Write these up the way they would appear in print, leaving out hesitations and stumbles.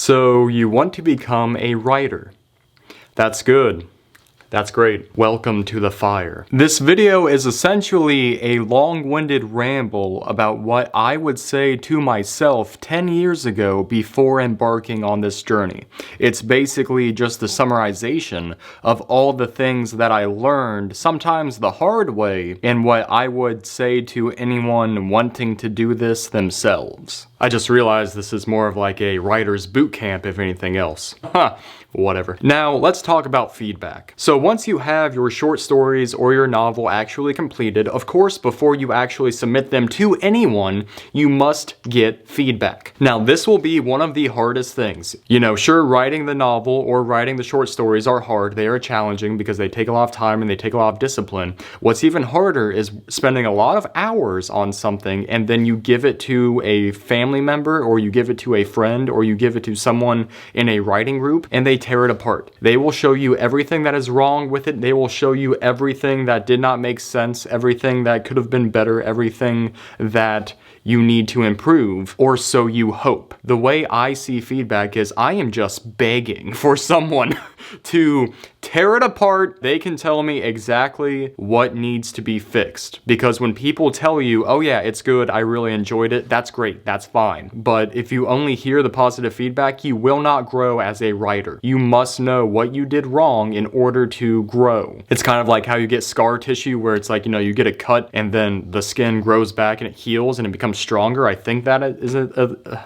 So you want to become a writer. That's good. That's great. Welcome to the fire. This video is essentially a long-winded ramble about what I would say to myself 10 years ago before embarking on this journey. It's basically just the summarization of all the things that I learned, sometimes the hard way, and what I would say to anyone wanting to do this themselves. I just realized this is more of like a writer's boot camp if anything else. Huh. Whatever. Now, let's talk about feedback. So once you have your short stories or your novel actually completed, of course, before you actually submit them to anyone, you must get feedback. Now, this will be one of the hardest things. You know, sure, writing the novel or writing the short stories are hard. They are challenging because they take a lot of time and they take a lot of discipline. What's even harder is spending a lot of hours on something and then you give it to a family member or you give it to a friend or you give it to someone in a writing group and they tear it apart. They will show you everything that is wrong with it. They will show you everything that did not make sense, everything that could have been better, everything that you need to improve, or so you hope. The way I see feedback is I am just begging for someone to tear it apart. They can tell me exactly what needs to be fixed. Because when people tell you, oh yeah, it's good, I really enjoyed it, that's great, that's fine. But if you only hear the positive feedback, you will not grow as a writer. You must know what you did wrong in order to grow. It's kind of like how you get scar tissue where it's like, you know, you get a cut and then the skin grows back and it heals and it becomes stronger. I think that is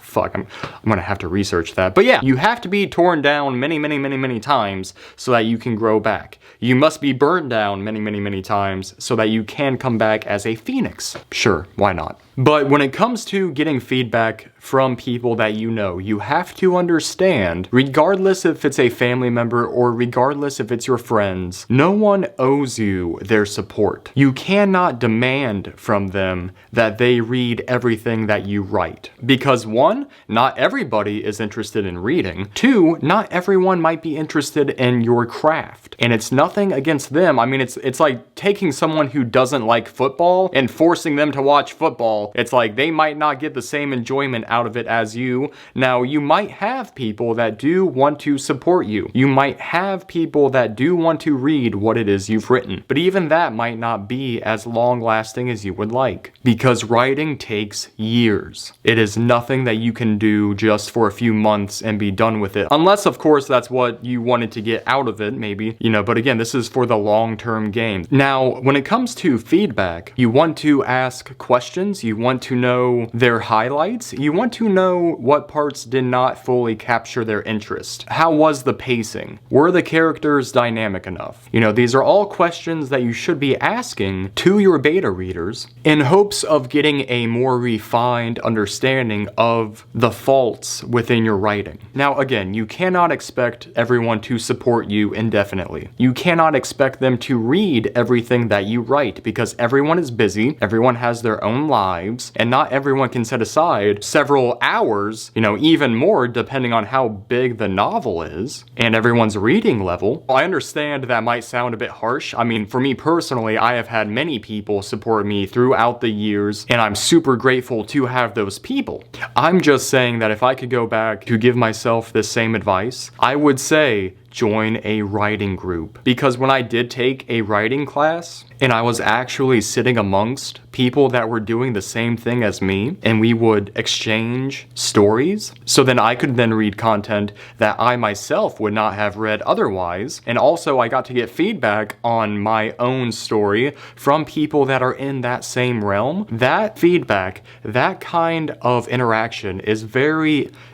fuck, I'm gonna have to research that. But yeah, you have to be torn down many times so that you can grow back. You must be burned down many times so that you can come back as a phoenix. Sure, why not? But when it comes to getting feedback from people that you know, you have to understand, regardless if it's a family member or regardless if it's your friends, no one owes you their support. You cannot demand from them that they read everything that you write. Because one, not everybody is interested in reading. Two, not everyone might be interested in your craft. And it's nothing against them. I mean, it's like taking someone who doesn't like football and forcing them to watch football. It's like they might not get the same enjoyment out of it as you. Now, you might have people that do want to support you. You might have people that do want to read what it is you've written. But even that might not be as long-lasting as you would like. Because writing takes years. It is nothing that you can do just for a few months and be done with it. Unless, of course, that's what you wanted to get out of it, maybe. You know, but again, this is for the long-term game. Now, when it comes to feedback, you want to ask questions. You want to know their highlights. You want to know what parts did not fully capture their interest. How was the pacing? Were the characters dynamic enough? You know, these are all questions that you should be asking to your beta readers in hopes of getting a more refined understanding of the faults within your writing. Now, again, you cannot expect everyone to support you indefinitely. You cannot expect them to read everything that you write because everyone is busy, everyone has their own lives, and not everyone can set aside several hours, you know, even more depending on how big the novel is and everyone's reading level. I understand that might sound a bit harsh. I mean, for me personally, I have had many people support me throughout the years, and I'm super grateful to have those people. I'm just saying that if I could go back to give myself this same advice, I would say join a writing group. Because when I did take a writing class and I was actually sitting amongst people that were doing the same thing as me and we would exchange stories, so then I could then read content that I myself would not have read otherwise. And also I got to get feedback on my own story from people that are in that same realm. That feedback, that kind of interaction is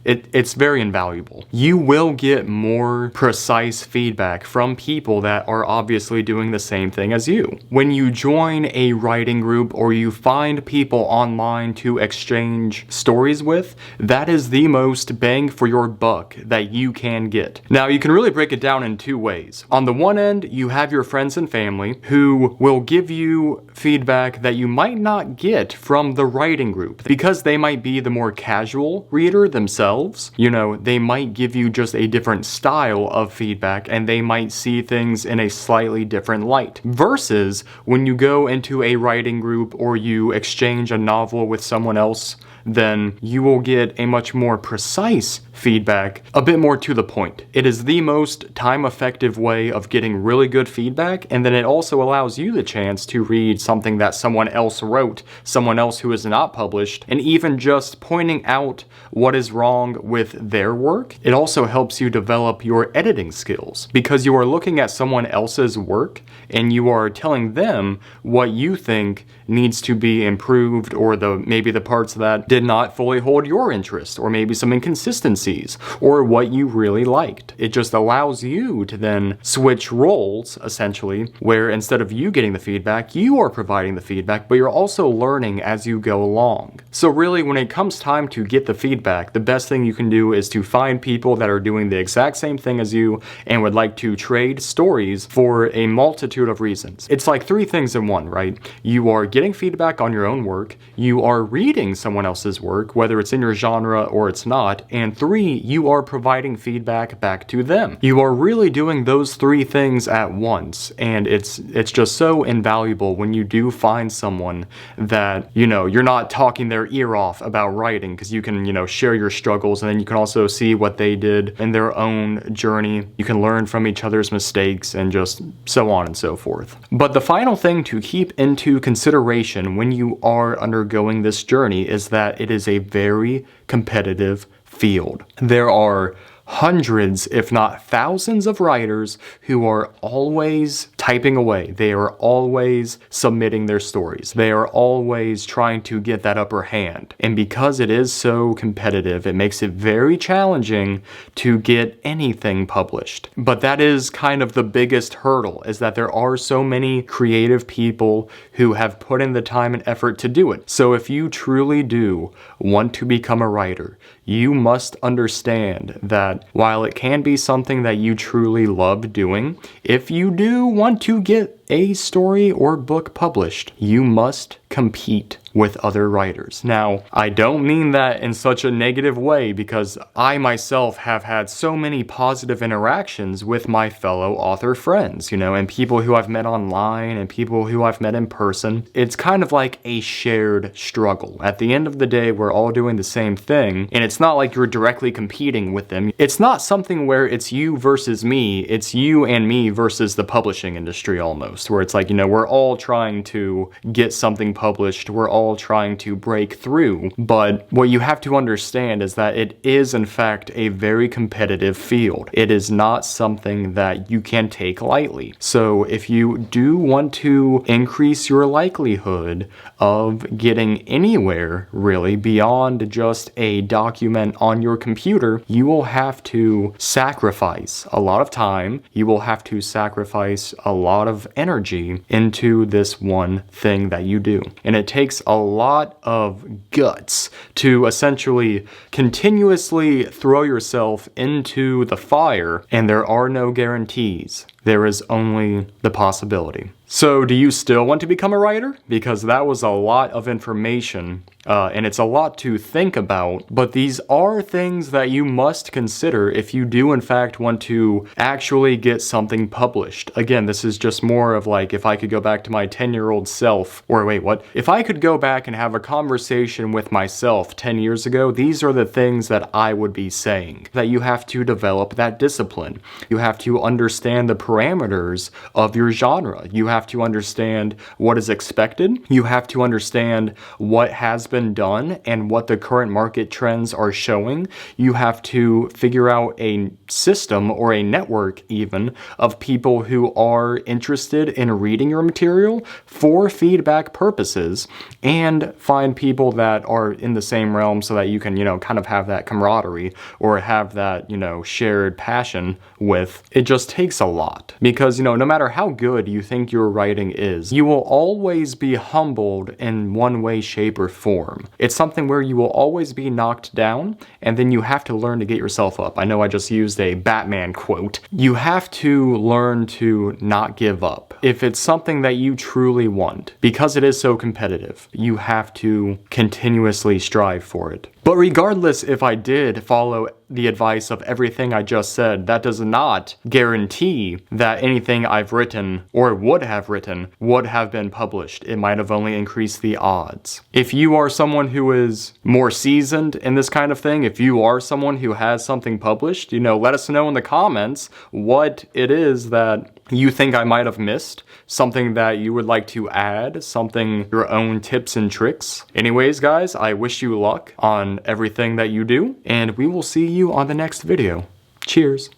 it's very invaluable. You will get more precise feedback from people that are obviously doing the same thing as you. When you join a writing group or you find people online to exchange stories with, that is the most bang for your buck that you can get. Now, you can really break it down in two ways. On the one end, you have your friends and family who will give you feedback that you might not get from the writing group because they might be the more casual reader themselves. You know, they might give you just a different style of feedback and they might see things in a slightly different light. Versus when you go into a writing group or you exchange a novel with someone else then you will get a much more precise feedback, a bit more to the point. It is the most time-effective way of getting really good feedback, and then it also allows you the chance to read something that someone else wrote, someone else who is not published, and even just pointing out what is wrong with their work. It also helps you develop your editing skills because you are looking at someone else's work and you are telling them what you think needs to be improved, or maybe the parts that did not fully hold your interest, or maybe some inconsistencies, or what you really liked. It just allows you to then switch roles, essentially, where instead of you getting the feedback, you are providing the feedback, but you're also learning as you go along. So really, when it comes time to get the feedback, the best thing you can do is to find people that are doing the exact same thing as you and would like to trade stories for a multitude of reasons. It's like 3 things in one, right? You are getting feedback on your own work, you are reading someone else's work, whether it's in your genre or it's not, and 3, you are providing feedback back to them. You are really doing those 3 things at once, and it's just so invaluable when you do find someone that, you're not talking their ear off about writing, because you can, share your struggles, and then you can also see what they did in their own journey. You can learn from each other's mistakes and just so on and so forth. But the final thing to keep into consideration when you are undergoing this journey is that it is a very competitive field. There are hundreds, if not thousands, of writers who are always typing away. They are always submitting their stories. They are always trying to get that upper hand. And because it is so competitive, it makes it very challenging to get anything published. But that is kind of the biggest hurdle, is that there are so many creative people who have put in the time and effort to do it. So if you truly do want to become a writer, you must understand that while it can be something that you truly love doing, if you do want to get a story or book published, you must compete with other writers. Now, I don't mean that in such a negative way, because I myself have had so many positive interactions with my fellow author friends, and people who I've met online and people who I've met in person. It's kind of like a shared struggle. At the end of the day, we're all doing the same thing, and it's not like you're directly competing with them. It's not something where it's you versus me, it's you and me versus the publishing industry almost, where it's like, we're all trying to get something published, we're all trying to break through. But what you have to understand is that it is in fact a very competitive field. It is not something that you can take lightly. So if you do want to increase your likelihood of getting anywhere really beyond just a document on your computer, you will have to sacrifice a lot of time. You will have to sacrifice a lot of energy into this one thing that you do. And it takes a lot of guts to essentially continuously throw yourself into the fire, and there are no guarantees. There is only the possibility. So do you still want to become a writer? Because that was a lot of information, and it's a lot to think about, but these are things that you must consider if you do in fact want to actually get something published. Again, this is just more of like, if I could go back to my 10-year-old self, or wait, what? If I could go back and have a conversation with myself 10 years ago, these are the things that I would be saying. That you have to develop that discipline. You have to understand the parameters of your genre. You have to understand what is expected. You have to understand what has been done and what the current market trends are showing. You have to figure out a system or a network even of people who are interested in reading your material for feedback purposes, and find people that are in the same realm so that you can, kind of have that camaraderie or have that, shared passion with. It just takes a lot. Because, no matter how good you think your writing is, you will always be humbled in one way, shape, or form. It's something where you will always be knocked down, and then you have to learn to get yourself up. I know I just used a Batman quote. You have to learn to not give up. If it's something that you truly want, because it is so competitive, you have to continuously strive for it. But regardless if I did follow the advice of everything I just said, that does not guarantee that anything I've written or would have written would have been published. It might have only increased the odds. If you are someone who is more seasoned in this kind of thing, if you are someone who has something published, let us know in the comments what it is that you think I might have missed, something that you would like to add, something, your own tips and tricks. Anyways, guys, I wish you luck on everything that you do, and we will see you on the next video. Cheers.